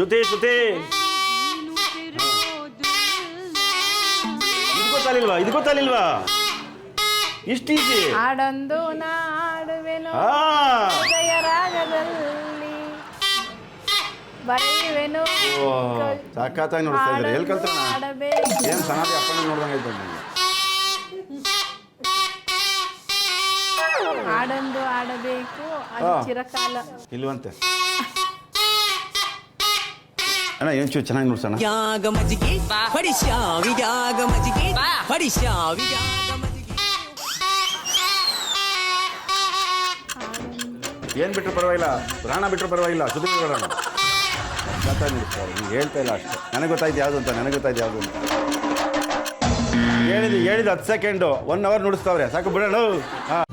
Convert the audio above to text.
ಶ್ರುತಿ ಶ್ರುತಿ ಇದು ಗೊತ್ತಾಲಿಲ್ವಾ ಇಷ್ಟು ಈಸಿ. ಹಾಡೊಂದು ನಾಡುವೆನು ಹೃದಯ ರಾಗದಲ್ಲಿ ಬರೆಯುವೆನು. ಸಾಕಾತಾಗಿ ನೋಡ್ತಾ ಇದ್ದಾರೆ. ಎಲ್ಲಿ ಕಲ್ತಾನ ಹಾಡಬೇಕು. ಏನು ಸನಾದಿ ಅಪ್ಪಣ್ಣ ನೋಡ್ದಂಗೆ ಆಯ್ತು ನನಗೆ. ಹಾಡೊಂದು ಆಡಬೇಕು ಅದು ಚಿರಕಾಲ. ಇಲ್ವಂತೆ ಅಣ್ಣ ಏನು ಚೆನ್ನಾಗಿ ನೋಡ್ಸೋಣ. ಯಾಗ ಮಜ್ಜಿಗೆ ಹೊಡಿಶ್ಯಾವಿ ಯಾಗ ಮಜ್ಜಿಗೆ ಹೊಡಿಶ್ಯಾವಿ ಯಾಗ ಮಜ್ಜಿಗೆ. ಏನು ಬಿಟ್ಟರು ಪರವಾಗಿಲ್ಲ, ಪ್ರಾಣ ಬಿಟ್ಟರು ಪರವಾಗಿಲ್ಲ, ಸುದ್ದಿ ಬಿಡೋಣ. ಗೊತ್ತಾಗಿ ನೋಡ್ತಾರೆ. ನೀವು ಹೇಳ್ತಾ ಇಲ್ಲ ಅಷ್ಟೇ. ನನಗೆ ಗೊತ್ತಾಯ್ತು ಯಾವುದು ಅಂತ, ನನಗೆ ಗೊತ್ತಾಯ್ತು ಯಾವುದು ಅಂತ. ಹೇಳಿದ್ದು 10 ಸೆಕೆಂಡು 1 ಅವರ್ ನುಡಿಸ್ತಾವ್ರೆ. ಸಾಕು ಬಿಡೋಣ. ಹಾಂ